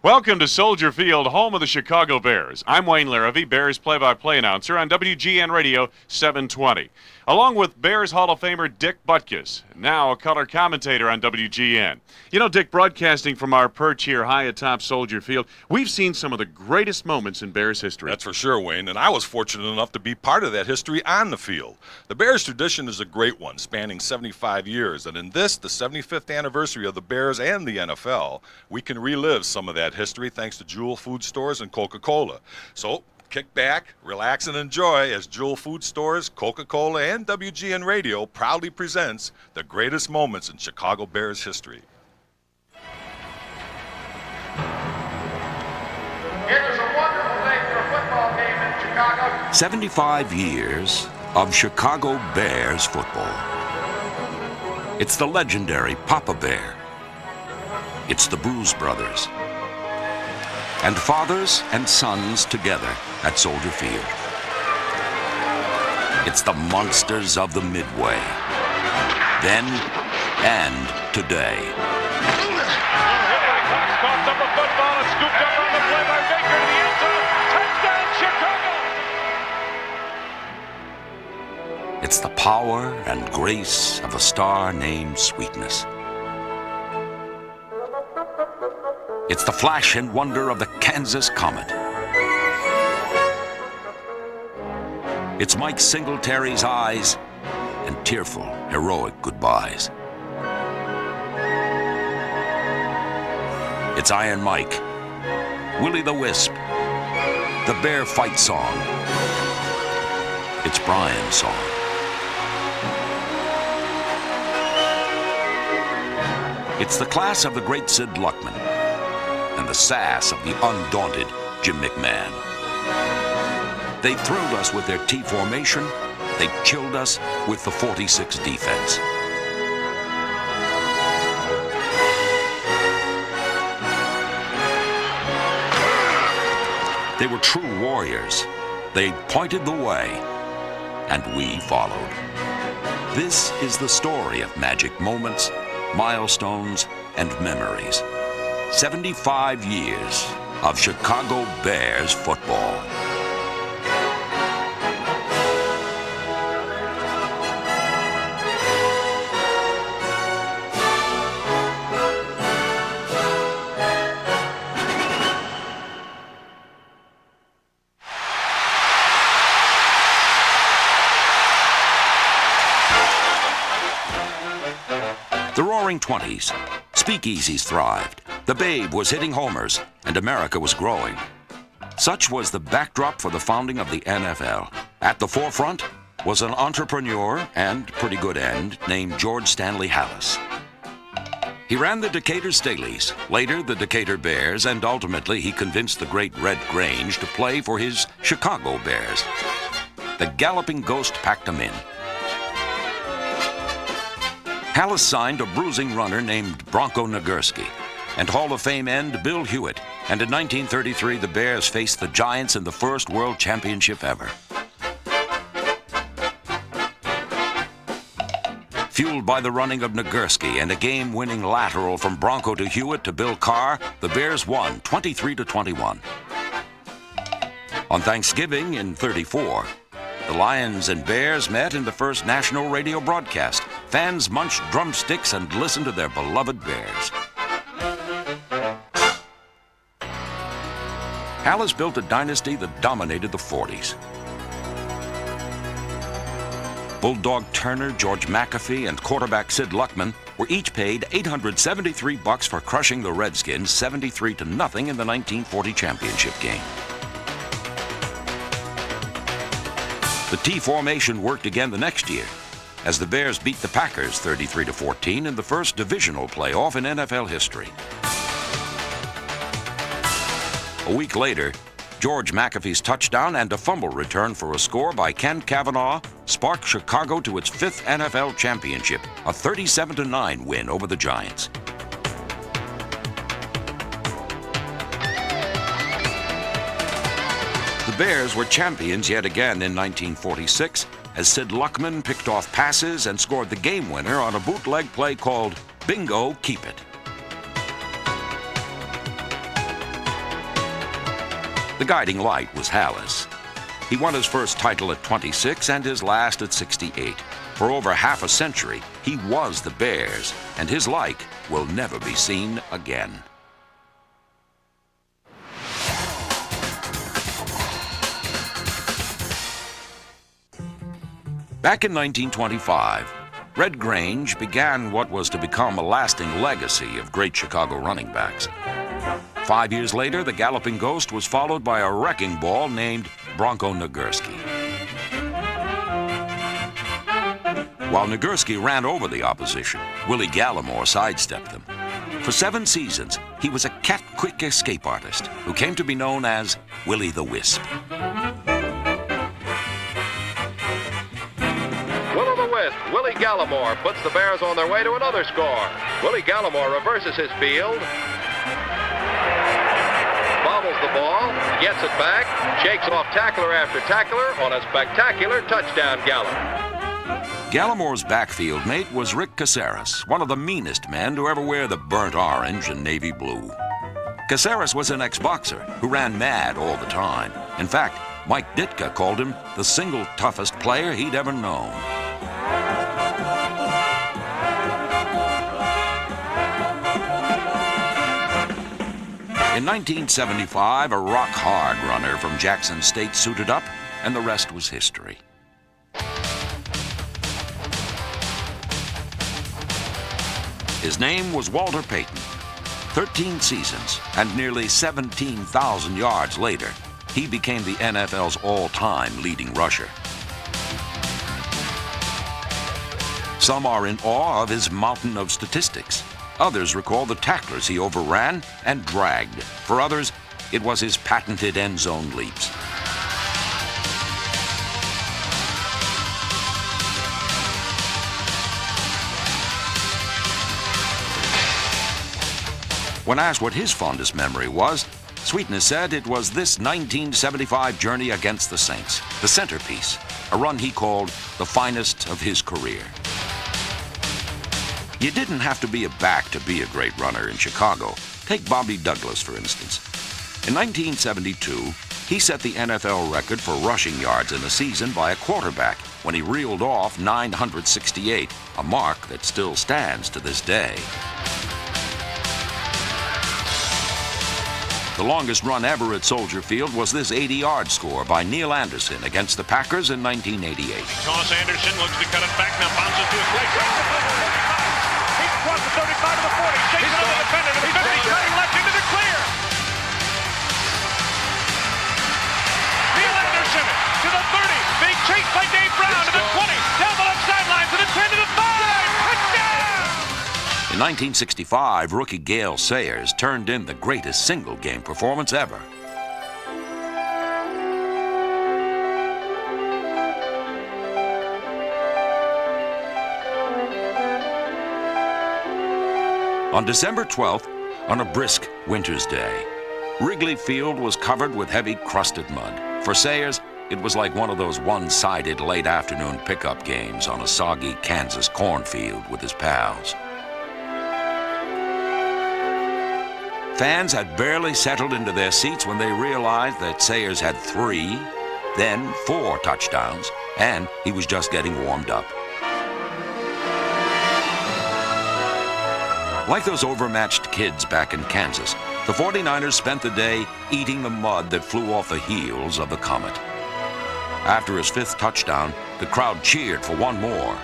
Welcome to Soldier Field, home of the Chicago Bears. I'm Wayne Larivee, Bears play-by-play announcer on WGN Radio 720. Along with Bears Hall of Famer Dick Butkus, now a color commentator on WGN. You know, Dick, broadcasting from our perch here high atop Soldier Field, we've seen some of the greatest moments in Bears history. That's for sure, Wayne, and I was fortunate enough to be part of that history on the field. The Bears tradition is a great one, spanning 75 years, and in this, the 75th anniversary of the Bears and the NFL, we can relive some of that history thanks to Jewel Food Stores and Coca-Cola. So, kick back, relax, and enjoy as Jewel Food Stores, Coca-Cola, and WGN Radio proudly presents the greatest moments in Chicago Bears history. It was a wonderful day for a football game in Chicago. 75 years of Chicago Bears football. It's the legendary Papa Bear. It's the Bruise Brothers. And fathers and sons together at Soldier Field. It's the monsters of the Midway. Then and today. Coughed up a football and scooped up on the play by Baker to the end zone. Touchdown, Chicago! It's the power and grace of a star named Sweetness. It's the flash and wonder of the Kansas Comet. It's Mike Singletary's eyes and tearful, heroic goodbyes. It's Iron Mike, Willie the Wisp, the Bear Fight Song. It's Brian's song. It's the class of the great Sid Luckman and the sass of the undaunted Jim McMahon. They thrilled us with their T formation. They chilled us with the 46 defense. They were true warriors. They pointed the way, and we followed. This is the story of magic moments, milestones, and memories. 75 years of Chicago Bears football. The Roaring '20s. Speakeasies thrived. The Babe was hitting homers, and America was growing. Such was the backdrop for the founding of the NFL. At the forefront was an entrepreneur and pretty good end named George Stanley Hallis. He ran the Decatur Staleys, later the Decatur Bears, and ultimately he convinced the great Red Grange to play for his Chicago Bears. The Galloping Ghost packed him in. Hallis signed a bruising runner named Bronco Nagurski and Hall of Fame end Bill Hewitt, and in 1933 the Bears faced the Giants in the first World Championship ever. Fueled by the running of Nagurski and a game-winning lateral from Bronco to Hewitt to Bill Carr, the Bears won 23-21. On Thanksgiving in '34, the Lions and Bears met in the first national radio broadcast. Fans munched drumsticks and listened to their beloved Bears. Hallis built a dynasty that dominated the '40s. Bulldog Turner, George McAfee, and quarterback Sid Luckman were each paid $873 for crushing the Redskins 73-0 in the 1940 championship game. The T formation worked again the next year as the Bears beat the Packers 33-14 in the first divisional playoff in NFL history. A week later, George McAfee's touchdown and a fumble return for a score by Ken Cavanaugh sparked Chicago to its 5th NFL championship, a 37-9 win over the Giants. The Bears were champions yet again in 1946 as Sid Luckman picked off passes and scored the game winner on a bootleg play called Bingo Keep It. The guiding light was Halas. He won his first title at 26 and his last at 68. For over half a century, he was the Bears, and his like will never be seen again. Back in 1925, Red Grange began what was to become a lasting legacy of great Chicago running backs. 5 years later, the Galloping Ghost was followed by a wrecking ball named Bronco Nagurski. While Nagurski ran over the opposition, Willie Gallimore sidestepped them. For 7 seasons, he was a cat-quick escape artist who came to be known as Willie the Wisp. Willie Gallimore puts the Bears on their way to another score. Willie Gallimore reverses his field, bobbles the ball, gets it back, shakes off tackler after tackler on a spectacular touchdown gallop. Gallimore's backfield mate was Rick Caceres, one of the meanest men to ever wear the burnt orange and navy blue. Caceres was an ex-boxer who ran mad all the time. In fact, Mike Ditka called him the single toughest player he'd ever known. In 1975, a rock-hard runner from Jackson State suited up, and the rest was history. His name was Walter Payton. 13 seasons and nearly 17,000 yards later, he became the NFL's all-time leading rusher. Some are in awe of his mountain of statistics. Others recall the tacklers he overran and dragged. For others, it was his patented end zone leaps. When asked what his fondest memory was, Sweetness said it was this 1975 journey against the Saints, the centerpiece, a run he called the finest of his career. You didn't have to be a back to be a great runner in Chicago. Take Bobby Douglas, for instance. In 1972, he set the NFL record for rushing yards in a season by a quarterback when he reeled off 968, a mark that still stands to this day. The longest run ever at Soldier Field was this 80-yard score by Neil Anderson against the Packers in 1988. Toss Anderson looks to cut it back, now bounces to his right. Across the 35 to the 40, shakes it on the defender to the 50, cutting left into the clear. Neil Anderson to the 30, being chased by Dave Brown to the 20, down the left sideline to the 10 to the 5, touchdown! In 1965, rookie Gale Sayers turned in the greatest single-game performance ever. On December 12th, on a brisk winter's day, Wrigley Field was covered with heavy crusted mud. For Sayers, it was like one of those one-sided late afternoon pickup games on a soggy Kansas cornfield with his pals. Fans had barely settled into their seats when they realized that Sayers had 3, then 4 touchdowns, and he was just getting warmed up. Like those overmatched kids back in Kansas, the 49ers spent the day eating the mud that flew off the heels of the Comet. After his 5th touchdown, the crowd cheered for one more.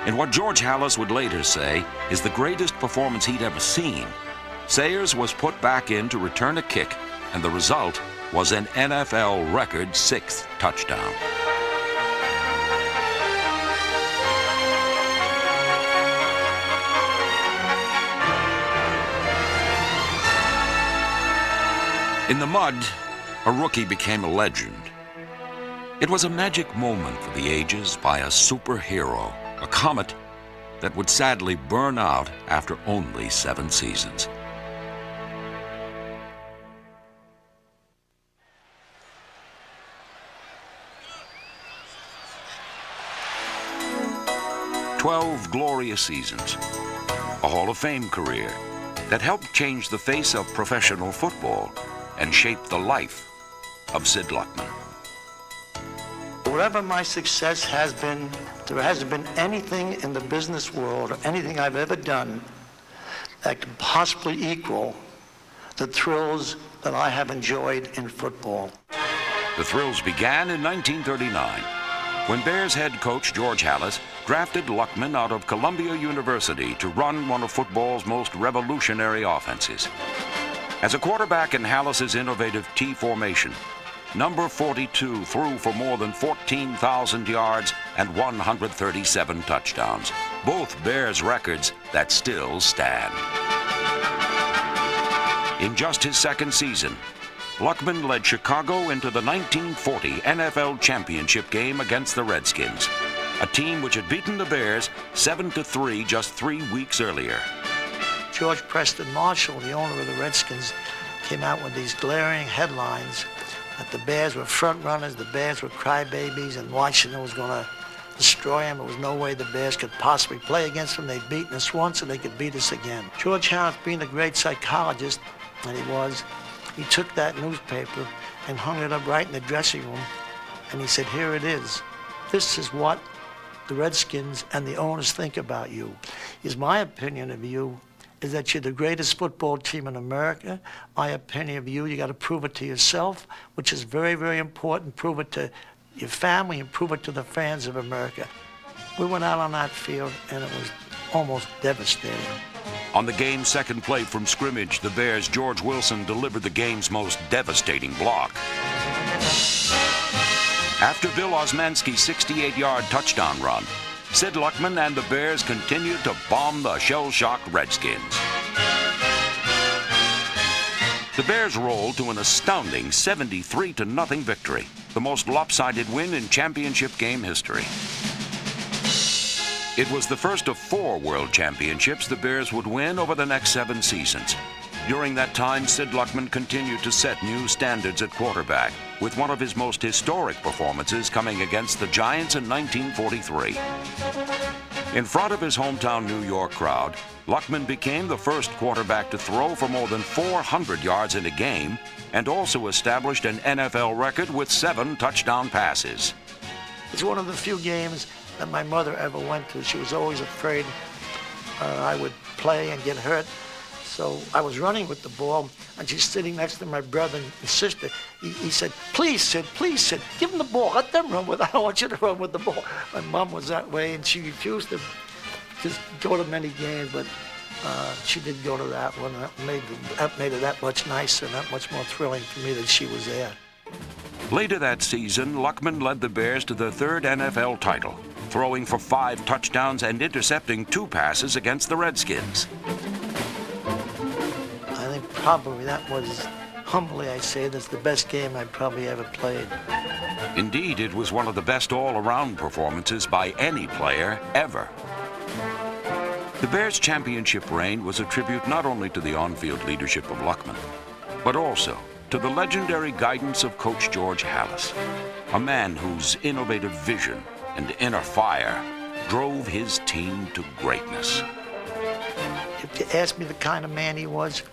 In what George Halas would later say is the greatest performance he'd ever seen, Sayers was put back in to return a kick, and the result was an NFL record 6th touchdown. In the mud, a rookie became a legend. It was a magic moment for the ages by a superhero, a comet that would sadly burn out after only 7 seasons. "12 glorious seasons, a Hall of Fame career that helped change the face of professional football and shape the life of Sid Luckman. Wherever my success has been, there hasn't been anything in the business world or anything I've ever done that could possibly equal the thrills that I have enjoyed in football. The thrills began in 1939 when Bears head coach George Halas drafted Luckman out of Columbia University to run one of football's most revolutionary offenses. As a quarterback in Halas's innovative T formation, number 42 threw for more than 14,000 yards and 137 touchdowns, both Bears records that still stand. In just his second season, Luckman led Chicago into the 1940 NFL championship game against the Redskins, a team which had beaten the Bears 7-3 just 3 weeks earlier. George Preston Marshall, the owner of the Redskins, came out with these glaring headlines that the Bears were front runners, the Bears were crybabies, and Washington was going to destroy them. There was no way the Bears could possibly play against them. They'd beaten us once and they could beat us again. George Halas, being a great psychologist, and he took that newspaper and hung it up right in the dressing room, and he said, here it is. This is what the Redskins and the owners think about you. My opinion of you is that you're the greatest football team in America. My opinion of you got to prove it to yourself, which is very, very important. Prove it to your family and prove it to the fans of America. We went out on that field, and it was almost devastating. On the game's second play from scrimmage, the Bears' George Wilson delivered the game's most devastating block. After Bill Osmanski's 68-yard touchdown run, Sid Luckman and the Bears continued to bomb the shell-shocked Redskins. The Bears rolled to an astounding 73-0 victory, the most lopsided win in championship game history. It was the first of 4 World Championships the Bears would win over the next 7 seasons. During that time, Sid Luckman continued to set new standards at quarterback, with one of his most historic performances coming against the Giants in 1943. In front of his hometown New York crowd, Luckman became the first quarterback to throw for more than 400 yards in a game, and also established an NFL record with 7 touchdown passes. It's one of the few games that my mother ever went to. She was always afraid I would play and get hurt. So I was running with the ball, and she's sitting next to my brother and sister. He said, please, Sid, give them the ball. Let them run with it. I don't want you to run with the ball. My mom was that way, and she refused to just go to many games, but she did go to that one. That made it that much nicer and that much more thrilling for me that she was there. Later that season, Luckman led the Bears to their 3rd NFL title, throwing for 5 touchdowns and intercepting 2 passes against the Redskins. I think probably that was, humbly I say, that's the best game I probably ever played. Indeed, it was one of the best all-around performances by any player ever. The Bears' championship reign was a tribute not only to the on-field leadership of Luckman, but also to the legendary guidance of Coach George Halas, a man whose innovative vision and inner fire drove his team to greatness. If you ask me the kind of man he was,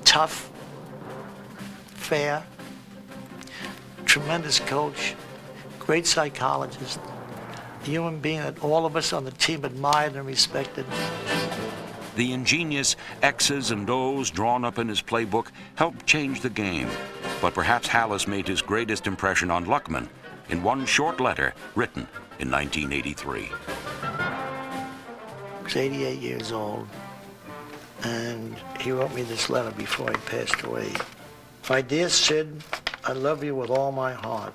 tough, fair, tremendous coach, great psychologist, a human being that all of us on the team admired and respected. The ingenious X's and O's drawn up in his playbook helped change the game, but perhaps Halas made his greatest impression on Luckman in one short letter written in 1983. He was 88 years old, and he wrote me this letter before he passed away. My dear Sid, I love you with all my heart.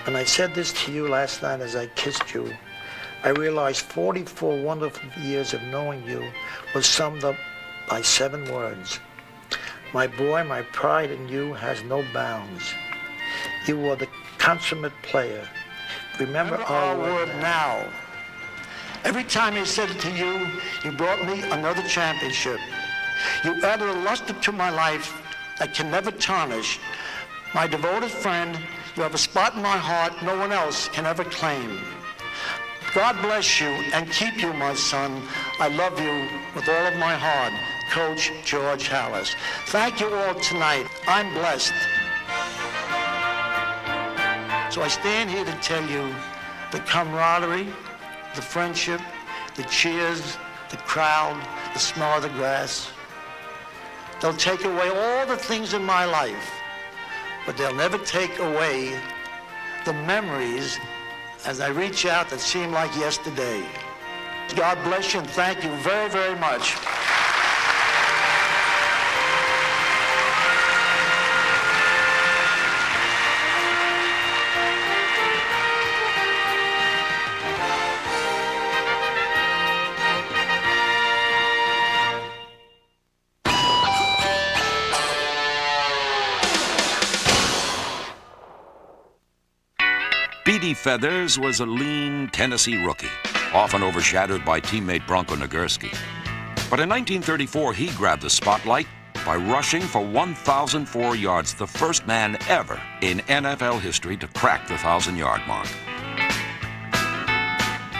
When I said this to you last night as I kissed you, I realized 44 wonderful years of knowing you was summed up by 7 words. My boy, my pride in you has no bounds. You were the consummate player. Remember our word now. Every time I said it to you, you brought me another championship. You added a luster to my life that can never tarnish. My devoted friend, you have a spot in my heart no one else can ever claim. God bless you and keep you, my son. I love you with all of my heart. Coach George Halas. Thank you all tonight. I'm blessed. So I stand here to tell you the camaraderie, the friendship, the cheers, the crowd, the smell of the grass. They'll take away all the things in my life, but they'll never take away the memories as I reach out that seem like yesterday. God bless you and thank you very, very much. Beatty Feathers was a lean Tennessee rookie, often overshadowed by teammate Bronco Nagurski. But in 1934, he grabbed the spotlight by rushing for 1,004 yards, the first man ever in NFL history to crack the 1,000-yard mark.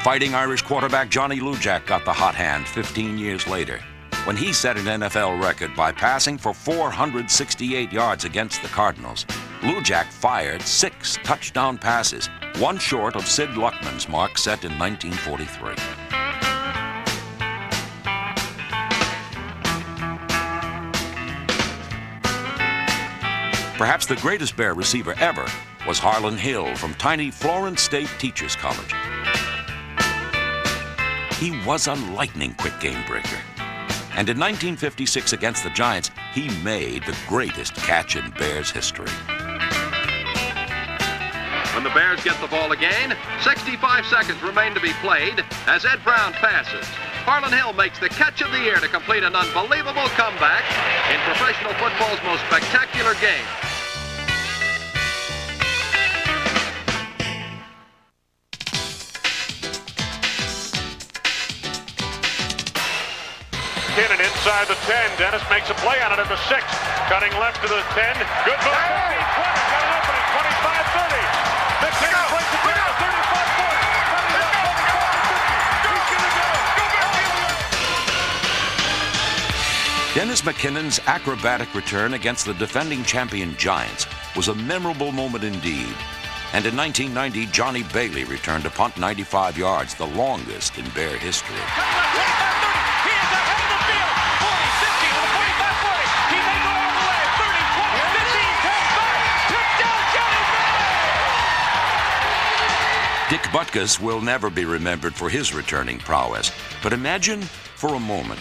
Fighting Irish quarterback Johnny Lujack got the hot hand 15 years later, when he set an NFL record by passing for 468 yards against the Cardinals. Lujack fired 6 touchdown passes, one short of Sid Luckman's mark set in 1943. Perhaps the greatest Bear receiver ever was Harlan Hill from tiny Florence State Teachers College. He was a lightning quick game breaker. And in 1956 against the Giants, he made the greatest catch in Bears history. When the Bears get the ball again, 65 seconds remain to be played as Ed Brown passes. Harlan Hill makes the catch of the year to complete an unbelievable comeback in professional football's most spectacular game. McKinnon inside the 10. Dennis makes a play on it at the 6. Cutting left to the 10. Good move. 15, 20. Got an opening. 25, 30. McKinnon plays the ball. 35, 40. He's going to go. Dennis McKinnon's acrobatic return against the defending champion Giants was a memorable moment indeed. And in 1990, Johnny Bailey returned to punt 95 yards, the longest in Bear history. Dick Butkus will never be remembered for his returning prowess, but imagine for a moment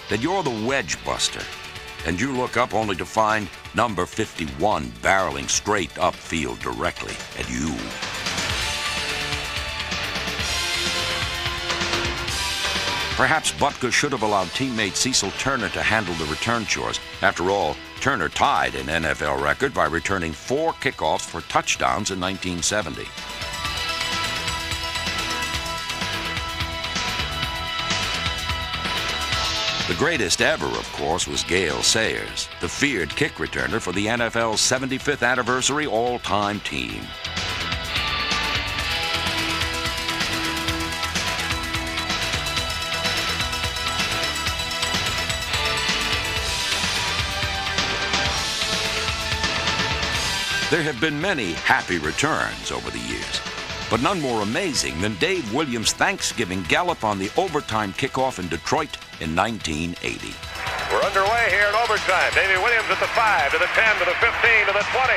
that you're the wedge buster and you look up only to find number 51 barreling straight upfield directly at you. Perhaps Butkus should have allowed teammate Cecil Turner to handle the return chores. After all, Turner tied an NFL record by returning 4 kickoffs for touchdowns in 1970. The greatest ever, of course, was Gale Sayers, the feared kick returner for the NFL's 75th anniversary all-time team. There have been many happy returns over the years, but none more amazing than Dave Williams' Thanksgiving gallop on the overtime kickoff in Detroit in 1980. We're underway here in overtime. Davey Williams at the 5, to the 10, to the 15, to the 20.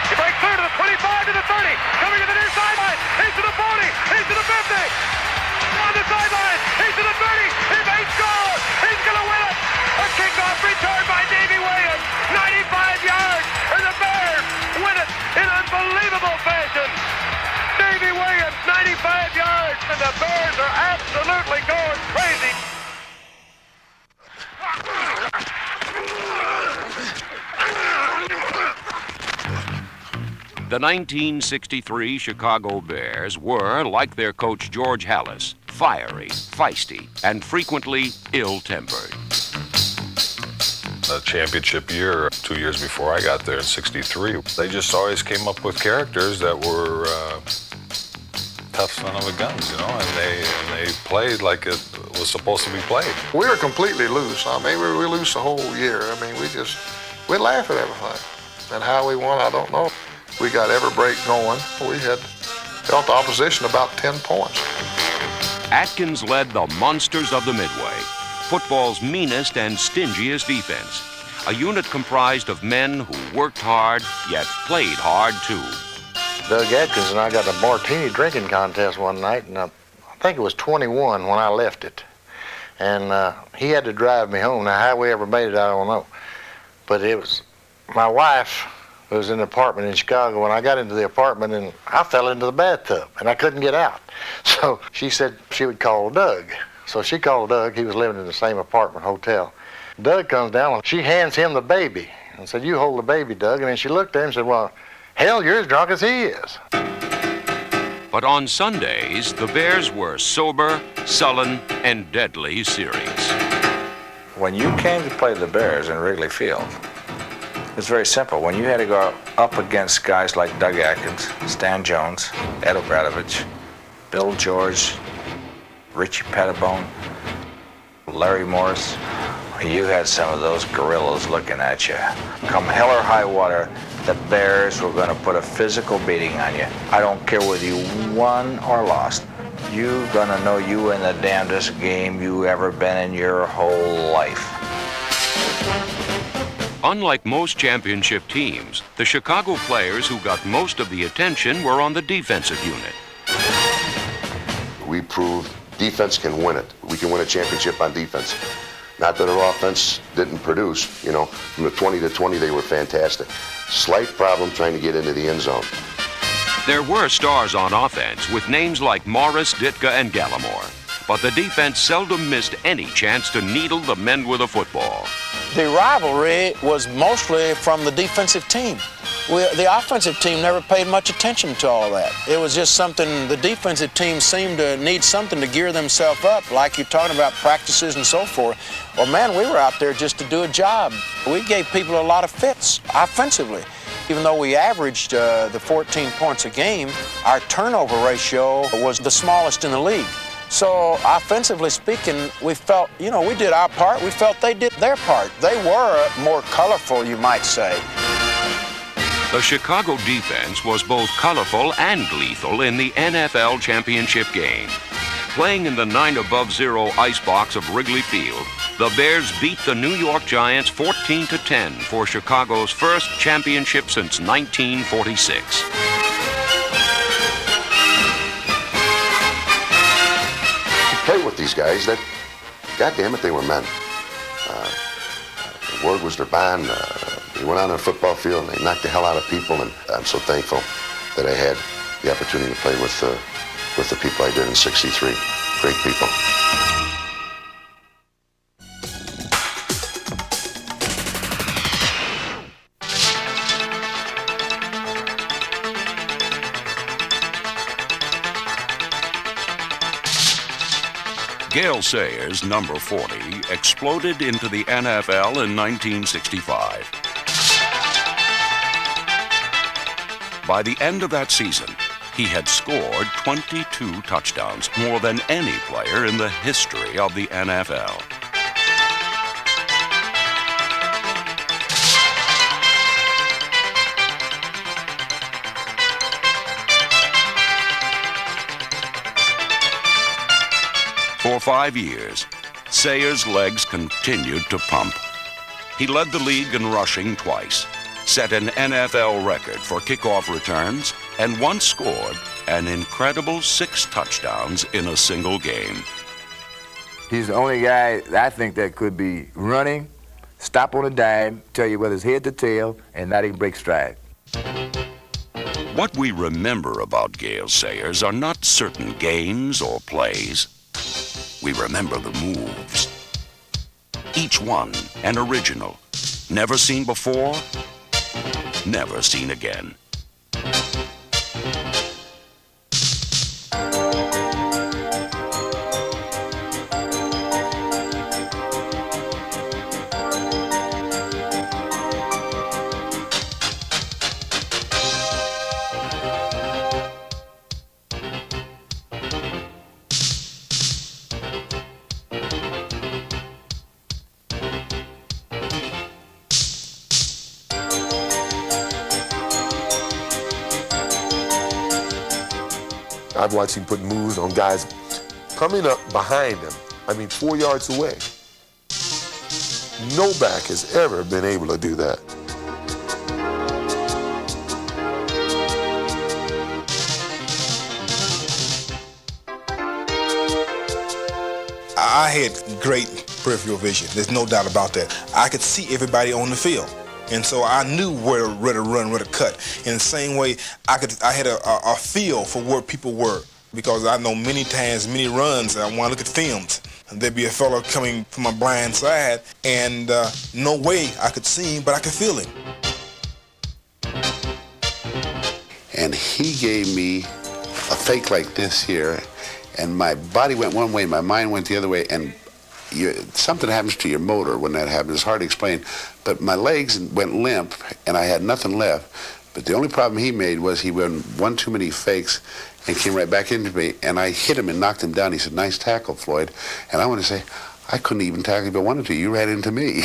He breaks through to the 25, to the 30. Coming to the near sideline. He's to the 40. He's to the 50. On the sideline. He's to the 30. He may score. He's going to win it. A kickoff return by Davey Williams. 95 yards. And the Bears win it in unbelievable fashion. Davey Williams, 95 yards. And the Bears are absolutely going crazy. The 1963 Chicago Bears were, like their coach George Halas, fiery, feisty, and frequently ill-tempered. The championship year, 2 years before I got there in '63, they just always came up with characters that were tough son of a guns, you know, and they played like it was supposed to be played. We were completely loose. I mean, we were loose the whole year. I mean, we'd laugh at everything. And how we won, I don't know. We got every break going. We had held the opposition about 10 points. Atkins led the Monsters of the Midway, football's meanest and stingiest defense. A unit comprised of men who worked hard, yet played hard too. Doug Atkins and I got a martini drinking contest one night, and I think it was 21 when I left it. And he had to drive me home. Now, how we ever made it, I don't know. But it was my wife who was in an apartment in Chicago. When I got into the apartment, and I fell into the bathtub, and I couldn't get out. So she said she would call Doug. So she called Doug. He was living in the same apartment hotel. Doug comes down, and she hands him the baby and said, "You hold the baby, Doug." And then she looked at him and said, "Well, hell, you're as drunk as he is." But on Sundays, the Bears were sober, sullen, and deadly serious. When you came to play the Bears in Wrigley Field, it's very simple. When you had to go up against guys like Doug Atkins, Stan Jones, Ed Obradovich, Bill George, Richie Pettibone, Larry Morris, you had some of those gorillas looking at you. Come hell or high water, the Bears were going to put a physical beating on you. I don't care whether you won or lost. You're going to know you in the damnedest game you ever been in your whole life. Unlike most championship teams, the Chicago players who got most of the attention were on the defensive unit. We proved defense can win it. We can win a championship on defense. Not that our offense didn't produce, from the 20 to 20 they were fantastic. Slight problem trying to get into the end zone. There were stars on offense with names like Morris, Ditka, and Gallimore. But the defense seldom missed any chance to needle the men with a football. The rivalry was mostly from the defensive team. The offensive team never paid much attention to all that. It was just something, the defensive team seemed to need something to gear themselves up, like you're talking about practices and so forth. Well, man, we were out there just to do a job. We gave people a lot of fits offensively. Even though we averaged the 14 points a game, our turnover ratio was the smallest in the league. So offensively speaking, we felt, we did our part. We felt they did their part. They were more colorful, you might say. The Chicago defense was both colorful and lethal in the NFL championship game. Playing in the 9-above-0 icebox of Wrigley Field, the Bears beat the New York Giants 14-10 for Chicago's first championship since 1946. Play with these guys, that, goddammit, they were men. The word was their bond. They went on the football field and they knocked the hell out of people, and I'm so thankful that I had the opportunity to play with the people I did in '63. Great people. Gale Sayers, number 40, exploded into the NFL in 1965. By the end of that season, he had scored 22 touchdowns, more than any player in the history of the NFL. For 5 years, Sayers' legs continued to pump. He led the league in rushing twice, set an NFL record for kickoff returns, and once scored an incredible 6 touchdowns in a single game. He's the only guy I think that could be running, stop on a dime, tell you whether it's head to tail, and not even break stride. What we remember about Gale Sayers are not certain games or plays. We remember the moves. Each one an original. Never seen before, never seen again. I've watched him put moves on guys coming up behind him, 4 yards away. No back has ever been able to do that. I had great peripheral vision. There's no doubt about that. I could see everybody on the field. And so I knew where to run, where to cut. In the same way, I had a feel for where people were, because I know many times, many runs, I want to look at films, and there'd be a fellow coming from my blind side, and no way I could see him, but I could feel him. And he gave me a fake like this here, and my body went one way, my mind went the other way, and something happens to your motor when that happens. It's hard to explain. But my legs went limp, and I had nothing left. But the only problem he made was he went one too many fakes and came right back into me, and I hit him and knocked him down. He said, "Nice tackle, Floyd." And I want to say, I couldn't even tackle if I wanted to. You ran into me.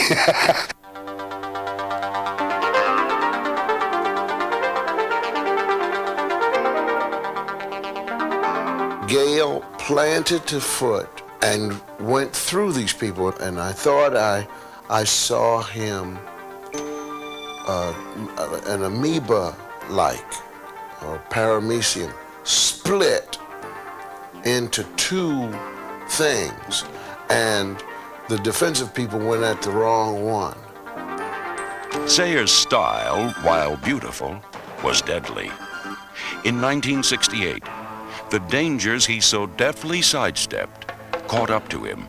Gale planted the foot and went through these people, and I thought I saw him an amoeba-like, or paramecium, split into two things, and the defensive people went at the wrong one. Sayers' style, while beautiful, was deadly. In 1968, the dangers he so deftly sidestepped caught up to him.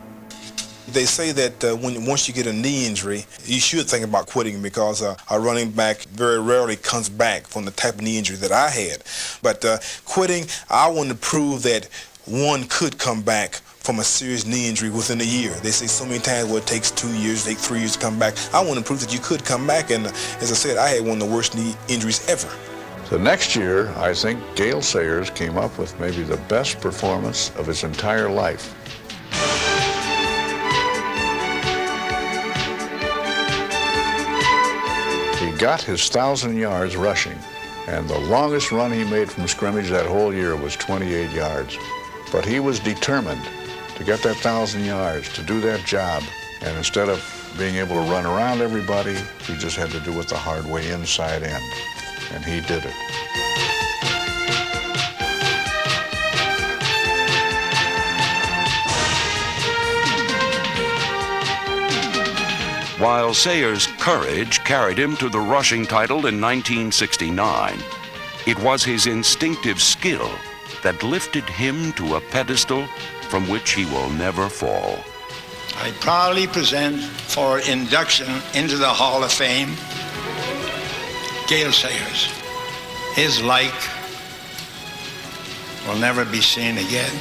They say that once you get a knee injury, you should think about quitting, because a running back very rarely comes back from the type of knee injury that I had. But quitting, I wanted to prove that one could come back from a serious knee injury within a year. They say so many times, well, it takes 2 years, it takes 3 years to come back. I want to prove that you could come back, and as I said, I had one of the worst knee injuries ever. The next year, I think Gale Sayers came up with maybe the best performance of his entire life. He got his 1,000 yards rushing, and the longest run he made from scrimmage that whole year was 28 yards. But he was determined to get that 1,000 yards, to do that job, and instead of being able to run around everybody, he just had to do it the hard way, inside end, and he did it. While Sayers' courage carried him to the rushing title in 1969, it was his instinctive skill that lifted him to a pedestal from which he will never fall. I proudly present for induction into the Hall of Fame, Gale Sayers. His like will never be seen again.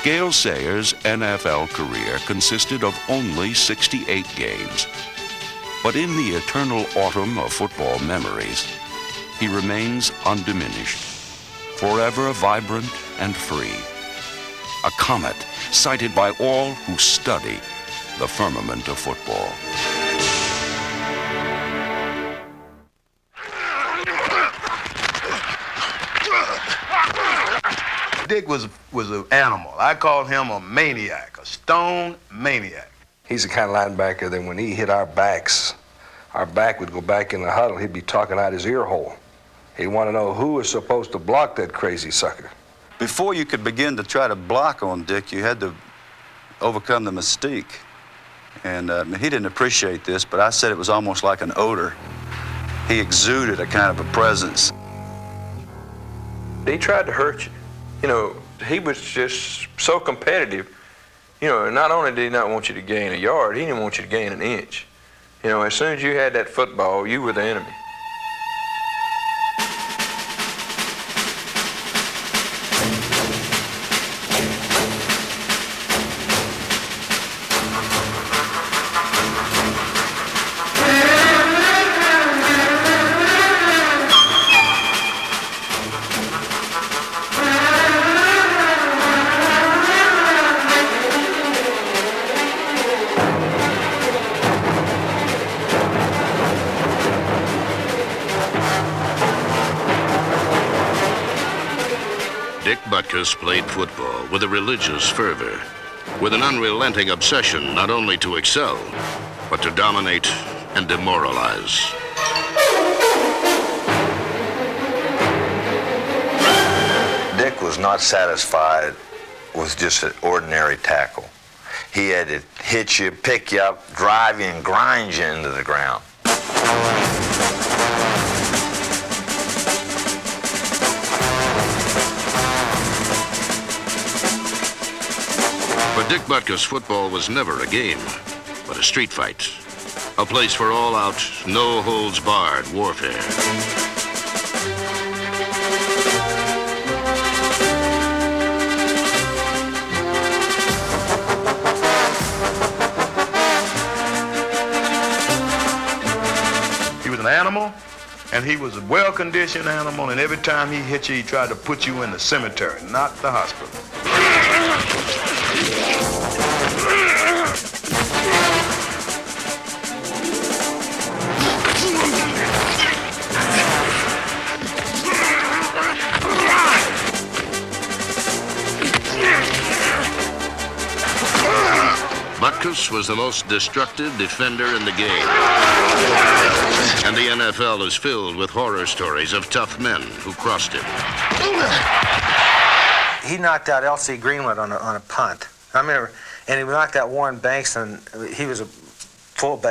Gale Sayers' NFL career consisted of only 68 games. But in the eternal autumn of football memories, he remains undiminished, forever vibrant and free. A comet sighted by all who study the firmament of football. Dick was an animal. I called him a maniac, a stone maniac. He's the kind of linebacker that when he hit our back would go back in the huddle. He'd be talking out his ear hole. He'd want to know who was supposed to block that crazy sucker. Before you could begin to try to block on Dick, you had to overcome the mystique. And he didn't appreciate this, but I said it was almost like an odor. He exuded a kind of a presence. He tried to hurt you. You know, he was just so competitive. You know, not only did he not want you to gain a yard, he didn't want you to gain an inch. You know, as soon as you had that football, you were the enemy. Butkus played football with a religious fervor, with an unrelenting obsession not only to excel, but to dominate and demoralize. Dick was not satisfied with just an ordinary tackle. He had to hit you, pick you up, drive you, and grind you into the ground. For Dick Butkus, football was never a game, but a street fight. A place for all-out, no-holds-barred warfare. He was an animal, and he was a well-conditioned animal, and every time he hit you, he tried to put you in the cemetery, not the hospital. Butkus was the most destructive defender in the game. And the NFL is filled with horror stories of tough men who crossed him. He knocked out L.C. Greenwood on a punt. I remember, and he knocked out Warren Banks, and he was a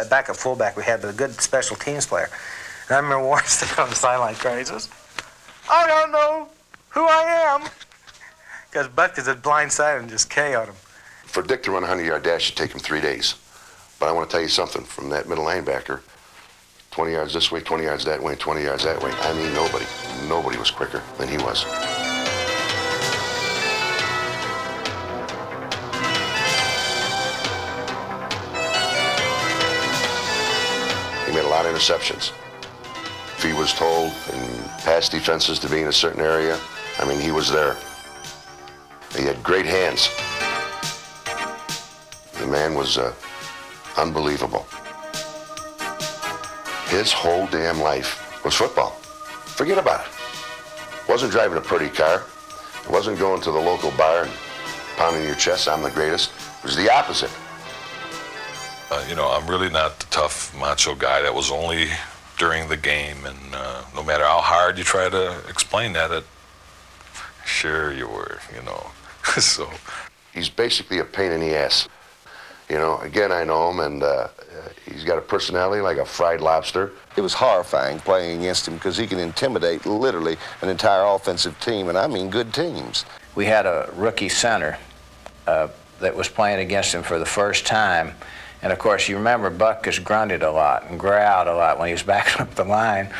backup fullback we had, but a good special teams player. And I remember Warren stood on the sideline crying. He says, "I don't know who I am," because Butkus had blindsided and just KO'd him. For Dick to run a 100-yard dash, it'd take him 3 days. But I want to tell you something, from that middle linebacker, 20 yards this way, 20 yards that way, 20 yards that way. I mean, nobody was quicker than he was. He made a lot of interceptions. If he was told in past defenses to be in a certain area, I mean, he was there. He had great hands. The man was unbelievable. His whole damn life was football. Forget about it. Wasn't driving a pretty car. It wasn't going to the local bar and pounding your chest, "I'm the greatest." It was the opposite. I'm really not the tough, macho guy. That was only during the game, and no matter how hard you try to explain that, sure you were, So he's basically a pain in the ass. Again, I know him, and he's got a personality like a fried lobster. It was horrifying playing against him because he can intimidate literally an entire offensive team, and I mean good teams. We had a rookie center that was playing against him for the first time. And of course, you remember Butkus grunted a lot and growled a lot when he was backing up the line.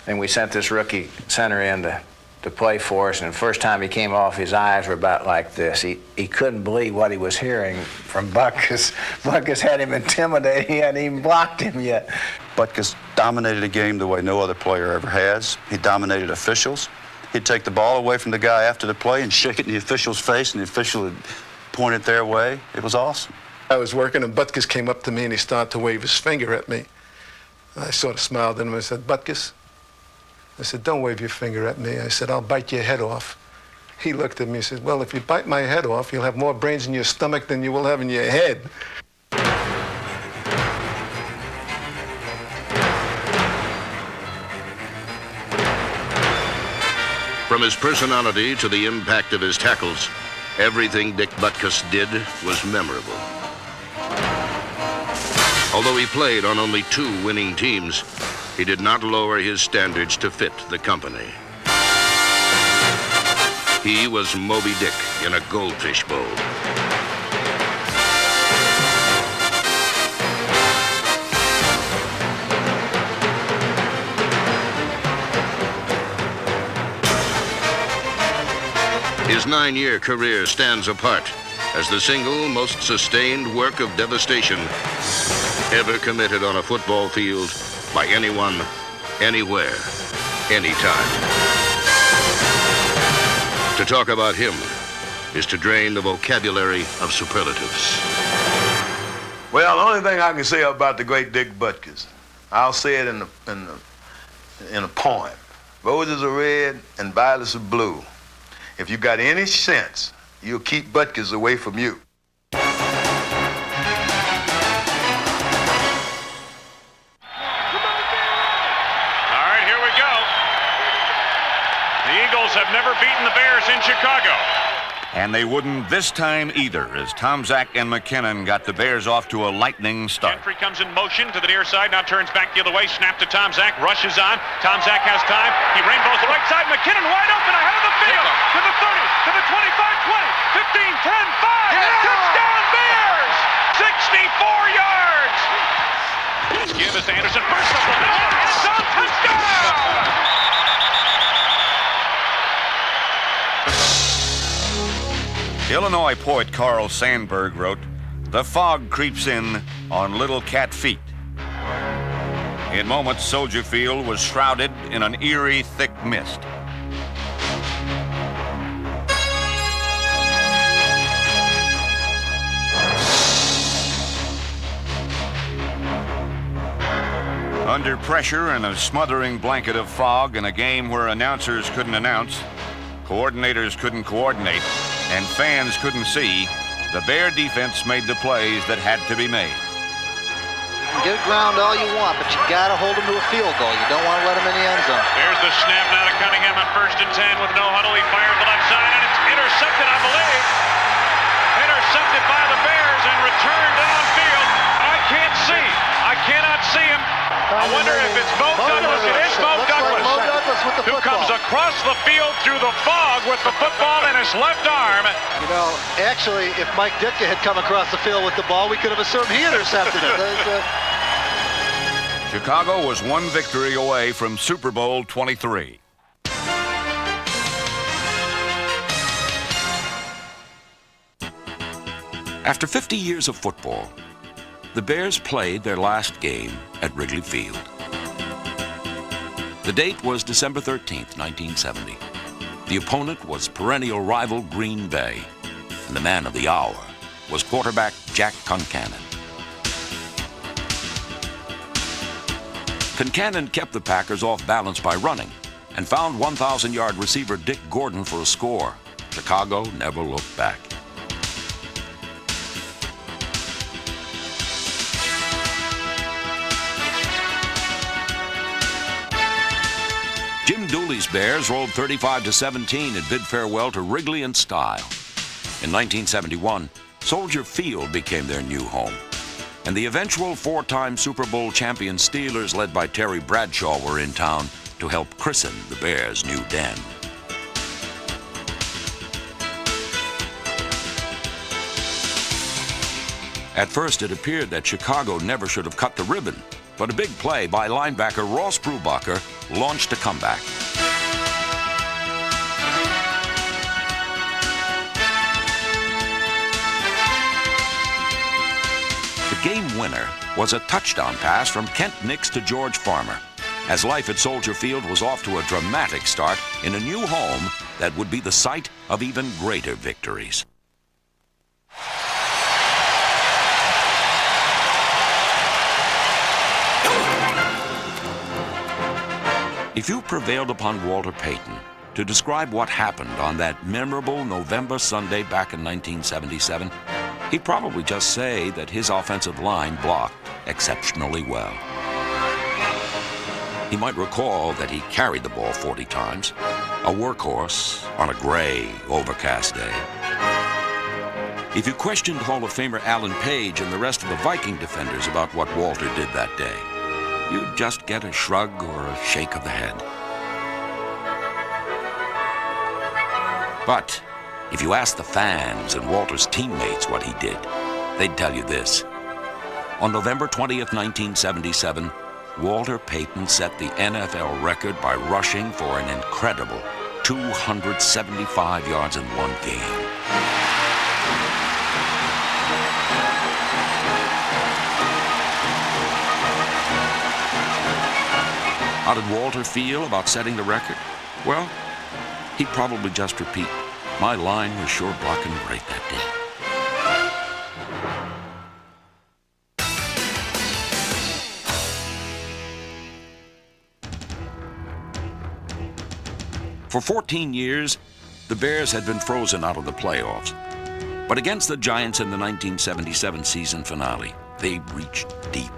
And we sent this rookie center in to play for us, and the first time he came off, his eyes were about like this. He couldn't believe what he was hearing from Butkus. Butkus had him intimidated. He hadn't even blocked him yet. Butkus dominated a game the way no other player ever has. He dominated officials. He'd take the ball away from the guy after the play and shake it in the official's face, and the official would point it their way. It was awesome. I was working, and Butkus came up to me, and he started to wave his finger at me. I sort of smiled at him and said, "Butkus," I said, "don't wave your finger at me." I said, "I'll bite your head off." He looked at me and said, "Well, if you bite my head off, you'll have more brains in your stomach than you will have in your head." From his personality to the impact of his tackles, everything Dick Butkus did was memorable. Although he played on only 2 winning teams, he did not lower his standards to fit the company. He was Moby Dick in a goldfish bowl. His 9-year career stands apart as the single most sustained work of devastation ever committed on a football field by anyone, anywhere, anytime. To talk about him is to drain the vocabulary of superlatives. Well, the only thing I can say about the great Dick Butkus, I'll say it in a poem. Roses are red and violets are blue. If you got any sense, you'll keep Butkus away from you. All right, here we go. The Eagles have never beaten the Bears in Chicago. And they wouldn't this time either, as Tomczak and McKinnon got the Bears off to a lightning start. Gentry comes in motion to the near side, now turns back the other way, snap to Tomczak, rushes on. Tomczak has time, he rainbows the right side, McKinnon wide open ahead of the field, to the 30, to the 25, 20, 15, 10, 5, touchdown Bears! 64 yards! Give us to Anderson, first up the middle, end zone, touchdown! Illinois poet Carl Sandburg wrote, "The fog creeps in on little cat feet." In moments, Soldier Field was shrouded in an eerie, thick mist. Under pressure and a smothering blanket of fog in a game where announcers couldn't announce, coordinators couldn't coordinate, and fans couldn't see, the Bear defense made the plays that had to be made. You can get ground all you want, but you got to hold them to a field goal. You don't want to let them in the end zone. There's the snap now to Cunningham on 1st and 10 with no huddle. He fires the left side, and it's intercepted, I believe. Intercepted by the Bears and returned downfield. I can't see. I cannot see him. I wonder if it's Mo Douglas. It is Mo Douglas. Mo Douglas with the who football. comes across the field through the fog with the football in his left arm. You know, actually, if Mike Ditka had come across the field with the ball, we could have assumed he intercepted it. Chicago was one victory away from Super Bowl 23. After 50 years of football, the Bears played their last game at Wrigley Field. The date was December 13th, 1970. The opponent was perennial rival Green Bay, and the man of the hour was quarterback Jack Concannon. Concannon kept the Packers off balance by running and found 1,000-yard receiver Dick Gordon for a score. Chicago never looked back. Jim Dooley's Bears rolled 35-17 and bid farewell to Wrigley in style. In 1971, Soldier Field became their new home, and the eventual four-time Super Bowl champion Steelers, led by Terry Bradshaw, were in town to help christen the Bears' new den. At first, it appeared that Chicago never should have cut the ribbon, but a big play by linebacker Ross Brubacher launched a comeback. The game winner was a touchdown pass from Kent Nix to George Farmer, as life at Soldier Field was off to a dramatic start in a new home that would be the site of even greater victories. If you prevailed upon Walter Payton to describe what happened on that memorable November Sunday back in 1977, he'd probably just say that his offensive line blocked exceptionally well. He might recall that he carried the ball 40 times, a workhorse on a gray, overcast day. If you questioned Hall of Famer Alan Page and the rest of the Viking defenders about what Walter did that day, you'd just get a shrug or a shake of the head. But if you asked the fans and Walter's teammates what he did, they'd tell you this. On November 20th, 1977, Walter Payton set the NFL record by rushing for an incredible 275 yards in one game. How did Walter feel about setting the record? Well, he'd probably just repeat, "My line was sure blocking great that day." For 14 years, the Bears had been frozen out of the playoffs. But against the Giants in the 1977 season finale, they reached deep.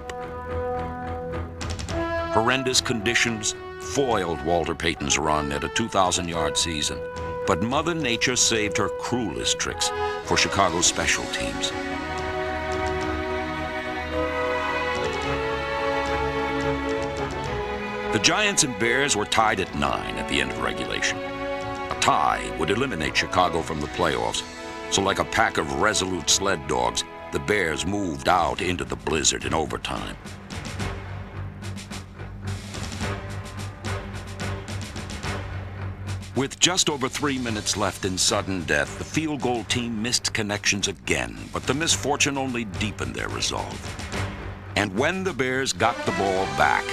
Horrendous conditions foiled Walter Payton's run at a 2,000-yard season, but Mother Nature saved her cruelest tricks for Chicago's special teams. The Giants and Bears were tied at 9 at the end of regulation. A tie would eliminate Chicago from the playoffs, so like a pack of resolute sled dogs, the Bears moved out into the blizzard in overtime. With just over 3 minutes left in sudden death, the field goal team missed connections again, but the misfortune only deepened their resolve. And when the Bears got the ball back,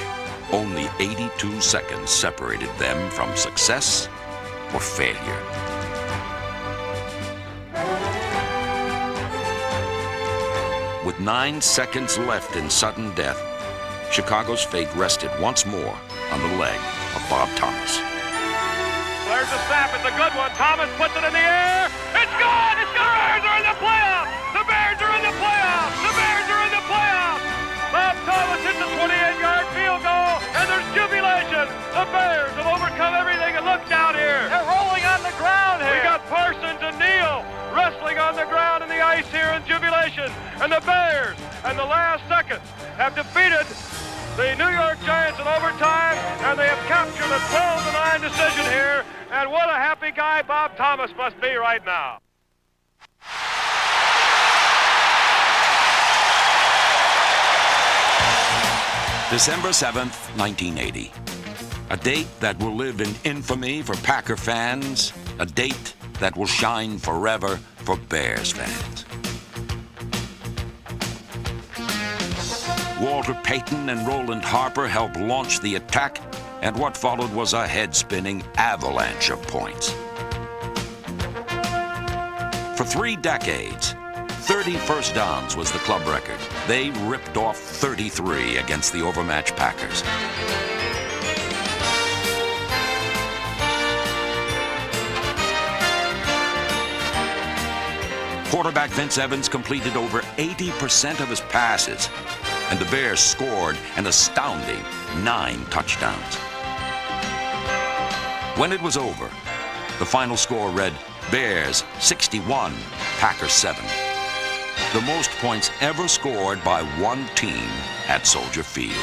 only 82 seconds separated them from success or failure. With 9 seconds left in sudden death, Chicago's fate rested once more on the leg of Bob Thomas. There's a snap. It's a good one. Thomas puts it in the air. It's gone. It's gone. The Bears are in the playoffs. The Bears are in the playoffs. The Bears are in the playoffs. Bob Thomas hits a 28-yard field goal, and there's jubilation. The Bears have overcome everything. And look down here. They're rolling on the ground here. We got Parsons and Neal wrestling on the ground in the ice here in jubilation. And the Bears, in the last second, have defeated the New York Giants in overtime, and they have captured a 12-9 decision here. And what a happy guy Bob Thomas must be right now. December 7th, 1980. A date that will live in infamy for Packer fans, a date that will shine forever for Bears fans. Walter Payton and Roland Harper helped launch the attack, and what followed was a head-spinning avalanche of points. For 3 decades, 30 first downs was the club record. They ripped off 33 against the overmatched Packers. Quarterback Vince Evans completed over 80% of his passes, and the Bears scored an astounding 9 touchdowns. When it was over, the final score read Bears 61, Packers 7. The most points ever scored by one team at Soldier Field.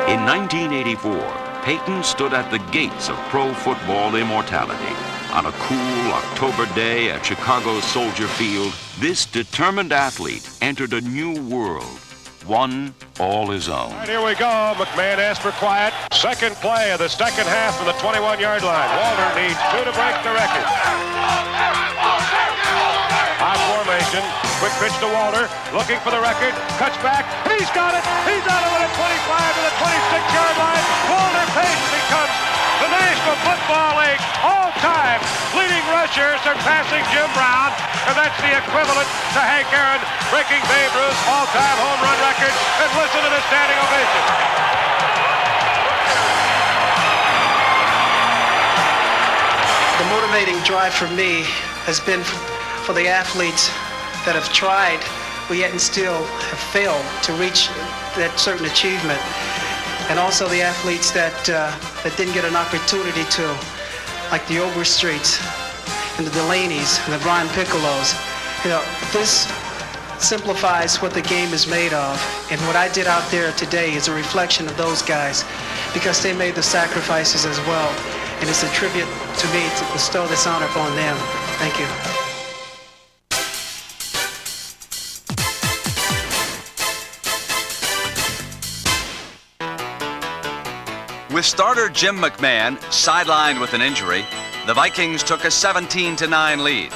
In 1984, Payton stood at the gates of pro football immortality. On a cool October day at Chicago's Soldier Field, this determined athlete entered a new world, one all his own. All right, here we go. McMahon asked for quiet. Second play of the second half from the 21-yard line. Walter needs 2 to break the record. High formation. Quick pitch to Walter. Looking for the record. Cuts back. He's got it. He's out of it at 25 to the 26-yard line. Walter Payton becomes the National Football League all-time leading rusher, surpassing Jim Brown. And that's the equivalent to Hank Aaron breaking Babe Ruth's all-time home run record. And listen to the standing ovation. The motivating drive for me has been for the athletes that have tried, but yet and still have failed to reach that certain achievement. And also the athletes that didn't get an opportunity to, like the Overstreets and the Delaney's and the Brian Piccolos. You know, this simplifies what the game is made of. And what I did out there today is a reflection of those guys, because they made the sacrifices as well. And it's a tribute to me to bestow this honor upon them. Thank you. With starter Jim McMahon sidelined with an injury, the Vikings took a 17-9 lead,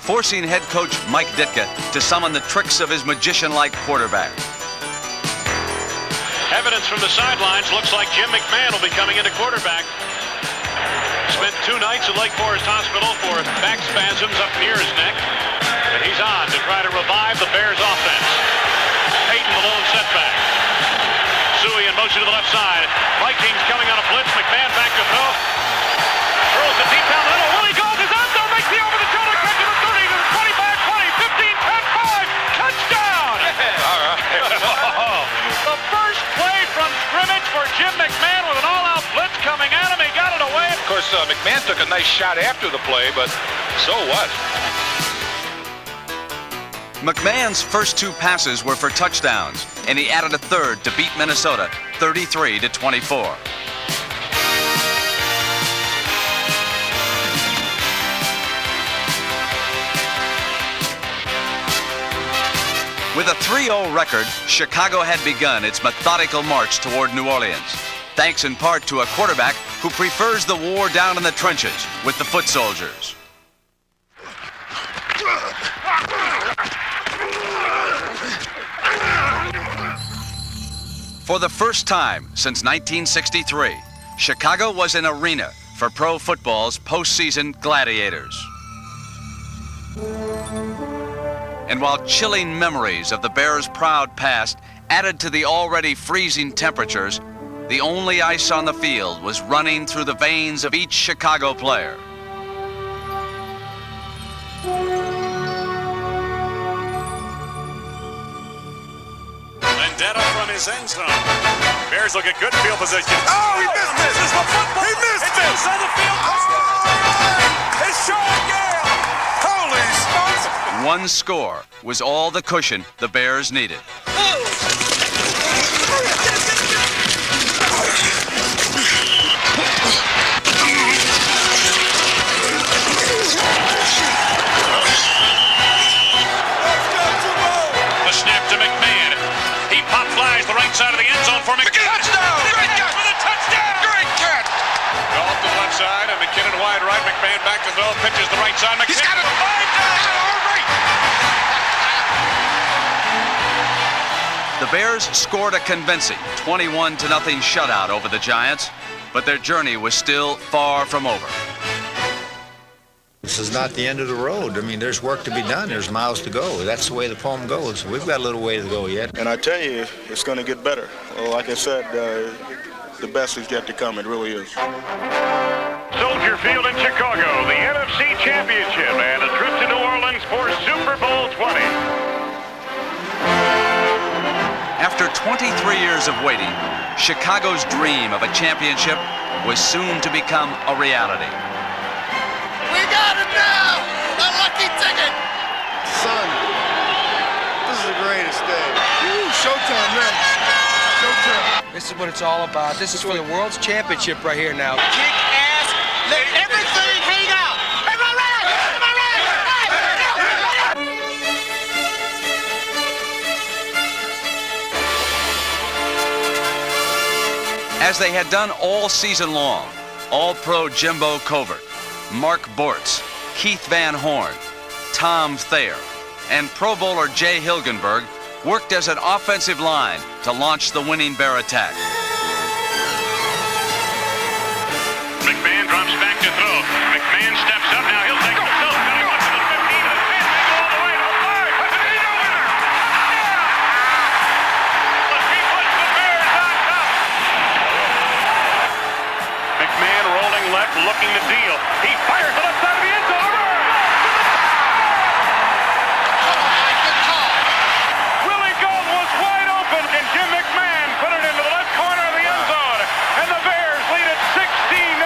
forcing head coach Mike Ditka to summon the tricks of his magician-like quarterback. Evidence from the sidelines looks like Jim McMahon will be coming into quarterback. Spent 2 nights at Lake Forest Hospital for back spasms up near his neck, and he's on to try to revive the Bears offense. Payton, the lone setback. motion to the left side. Vikings coming on a blitz. McMahon back to throw. Throws the deep down the middle. Willie Gold is out there. Makes the over-the-shoulder cut to the 30, to the 25, 20, 15, 10, 5. Touchdown! All right. The first play from scrimmage for Jim McMahon with an all-out blitz coming at him. He got it away. Of course, McMahon took a nice shot after the play, but so what? McMahon's first 2 passes were for touchdowns, and he added a third to beat Minnesota 33-24. With a 3-0 record, Chicago had begun its methodical march toward New Orleans, thanks in part to a quarterback who prefers the war down in the trenches with the foot soldiers. For the first time since 1963, Chicago was an arena for pro football's postseason gladiators. And while chilling memories of the Bears' proud past added to the already freezing temperatures, the only ice on the field was running through the veins of each Chicago player. Vendetta from his end zone. Bears will get good field position. Oh, he missed it! This is the football. He missed it! It's on the field. It's Sean Gale. Holy smokes! One score was all the cushion the Bears needed. The snap to McMahon. He pop flies the right side of the end zone for McKinnon. Touchdown! Great catch for the touchdown! Great catch! Goal to the left side, and McKinnon wide right. McMahon back to throw. Pitches the right side. McKinnon. He's got it. The Bears scored a convincing 21-0 shutout over the Giants, but their journey was still far from over. This is not the end of the road. I mean, there's work to be done. There's miles to go. That's the way the poem goes. We've got a little way to go yet. And I tell you, it's going to get better. Well, like I said, the best is yet to come. It really is. Soldier Field in Chicago, the NFC Championship, and a trip to New Orleans for Super Bowl 20. After 23 years of waiting, Chicago's dream of a championship was soon to become a reality. We got it now! The lucky ticket! Son, this is the greatest day. Woo, showtime, man. Showtime. This is what it's all about. This is for the World's Championship right here now. Kick ass, let everything hang out! Am I right? Am I right? As they had done all season long, All-Pro Jimbo Covert, Mark Bortz, Keith Van Horn, Tom Thayer, and Pro Bowler Jay Hilgenberg worked as an offensive line to launch the winning Bear attack. McMahon drops back to throw. McMahon steps up. Now he'll take himself. Got him up to the 15, to the 10, all the way to the 5. He's a winner. He puts the Bears on top. McMahon rolling left, looking to deal. He fires the left side of the end zone. Willie Gold was wide open, and Jim McMahon put it into the left corner of the end zone. And the Bears lead it 16-0.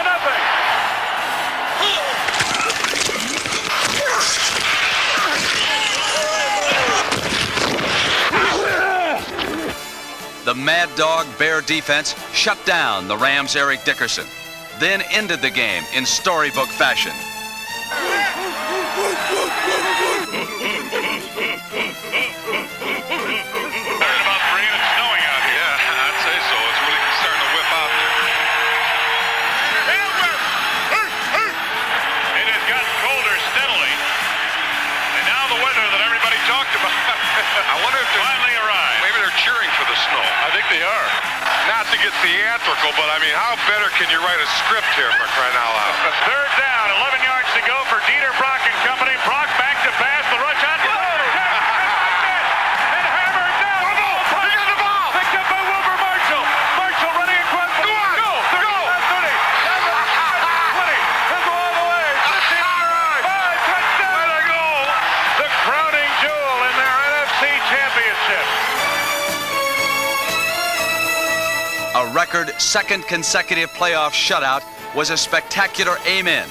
The Mad Dog Bear defense shut down the Rams' Eric Dickerson, then ended the game in storybook fashion. I wonder if finally arrived. Maybe they're cheering for the snow. I think they are. Not to get theatrical, but I mean, how better can you write a script here for crying out loud? Third down, 11 yards to go for Dieter Brock and company. Brock back to pass, the rush on. And hammered down. He got the ball. Picked up by Wilbur Marshall. record second consecutive playoff shutout was a spectacular amen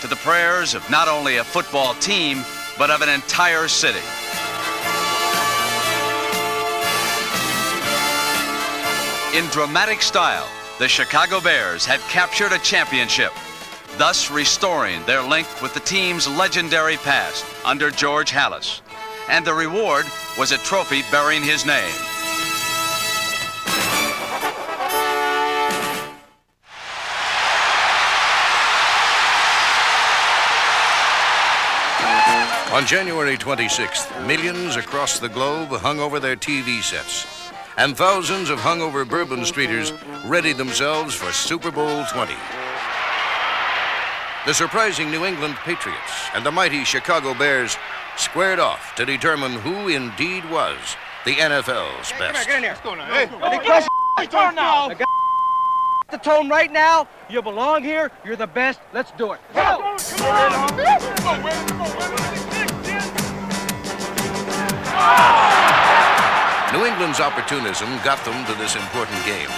to the prayers of not only a football team, but of an entire city. In dramatic style, the Chicago Bears had captured a championship, thus restoring their link with the team's legendary past under George Halas. And the reward was a trophy bearing his name. On January 26th, millions across the globe hung over their TV sets, and thousands of hungover Bourbon Streeters readied themselves for Super Bowl XX. The surprising New England Patriots and the mighty Chicago Bears squared off to determine who indeed was the NFL's best. Get in there. What's going on? Hey, turn now. I got the tone right now. You belong here. You're the best. Let's do it. Go. New England's opportunism got them to this important game,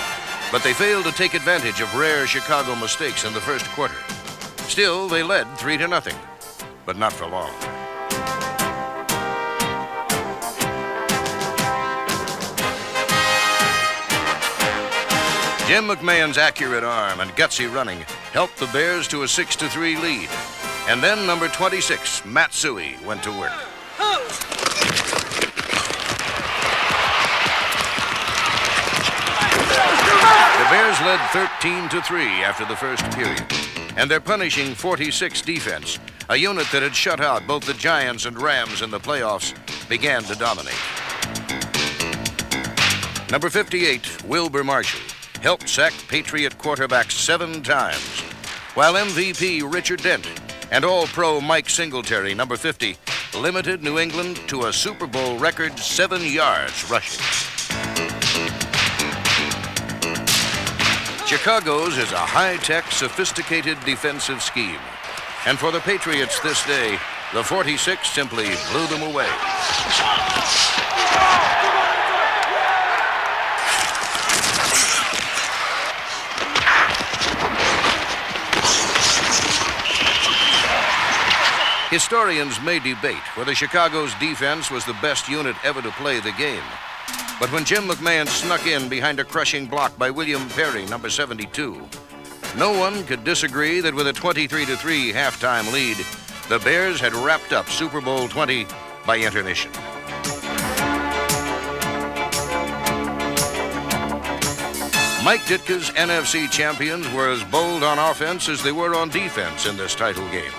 but they failed to take advantage of rare Chicago mistakes in the first quarter. Still, they led 3-0, but not for long. Jim McMahon's accurate arm and gutsy running helped the Bears to a 6-3 lead. And then number 26, Matt Suey, went to work. The Bears led 13-3 after the first period, and their punishing 46 defense, a unit that had shut out both the Giants and Rams in the playoffs, began to dominate. Number 58, Wilbur Marshall, helped sack Patriot quarterbacks 7 times, while MVP Richard Dent and All-Pro Mike Singletary, number 50, limited New England to a Super Bowl record 7 yards rushing. Chicago's is a high-tech, sophisticated defensive scheme. And for the Patriots this day, the 46 simply blew them away. Historians may debate whether Chicago's defense was the best unit ever to play the game. But when Jim McMahon snuck in behind a crushing block by William Perry, number 72, no one could disagree that with a 23-3 halftime lead, the Bears had wrapped up Super Bowl XX by intermission. Mike Ditka's NFC champions were as bold on offense as they were on defense in this title game,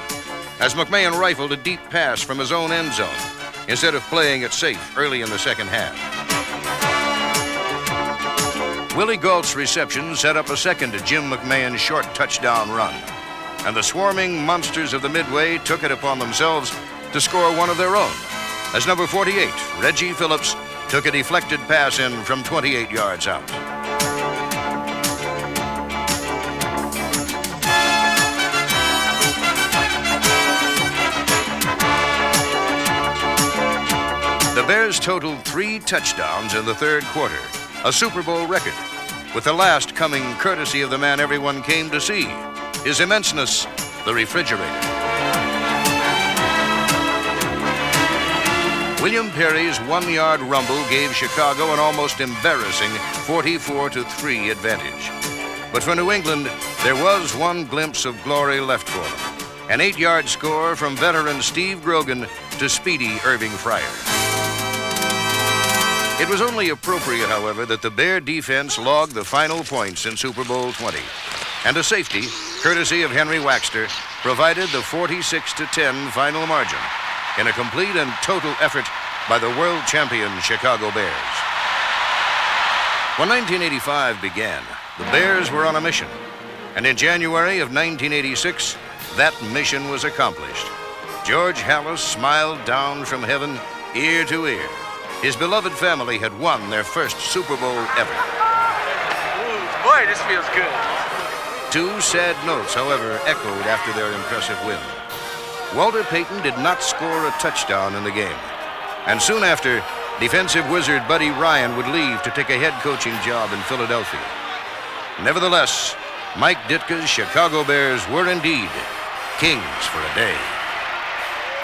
as McMahon rifled a deep pass from his own end zone instead of playing it safe early in the second half. Willie Gault's reception set up a second Jim McMahon short touchdown run, and the swarming monsters of the Midway took it upon themselves to score one of their own, as number 48, Reggie Phillips, took a deflected pass in from 28 yards out. The Bears totaled 3 touchdowns in the third quarter, a Super Bowl record, with the last coming courtesy of the man everyone came to see, his immenseness, the refrigerator. William Perry's 1-yard rumble gave Chicago an almost embarrassing 44-3 advantage. But for New England, there was one glimpse of glory left for them, an 8-yard score from veteran Steve Grogan to speedy Irving Fryer. It was only appropriate, however, that the Bear defense logged the final points in Super Bowl XX. And a safety, courtesy of Henry Waxter, provided the 46-10 final margin in a complete and total effort by the world champion Chicago Bears. When 1985 began, the Bears were on a mission. And in January of 1986, that mission was accomplished. George Halas smiled down from heaven, ear to ear. His beloved family had won their first Super Bowl ever. Boy, this feels good. 2 sad notes, however, echoed after their impressive win. Walter Payton did not score a touchdown in the game. And soon after, defensive wizard Buddy Ryan would leave to take a head coaching job in Philadelphia. Nevertheless, Mike Ditka's Chicago Bears were indeed kings for a day.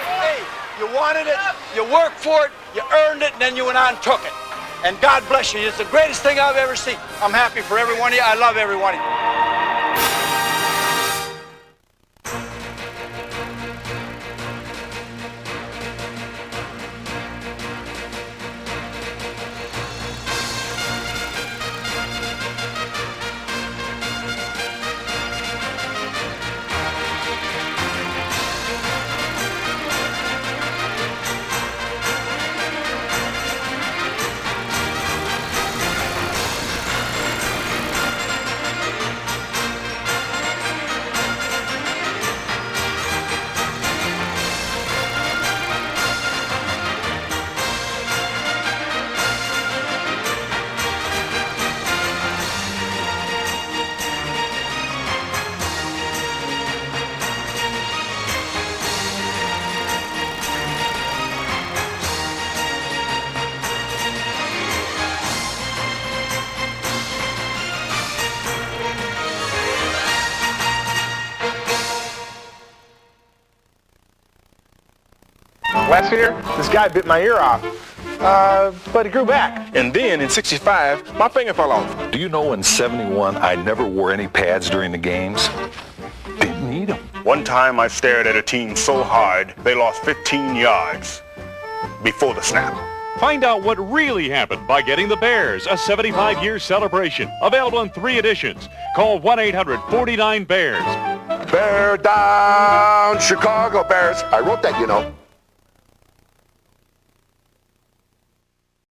Hey, you wanted it, you worked for it, you earned it, and then you went out and took it. And God bless you. It's the greatest thing I've ever seen. I'm happy for every one of you. I love every one of you. Last year, this guy bit my ear off, but it grew back. And then in '65, my finger fell off. Do you know in '71, I never wore any pads during the games? Didn't need them. One time I stared at a team so hard, they lost 15 yards before the snap. Find out what really happened by getting the Bears, a 75-year celebration. Available in 3 editions. Call 1-800-49-BEARS. Bear down, Chicago Bears. I wrote that, you know.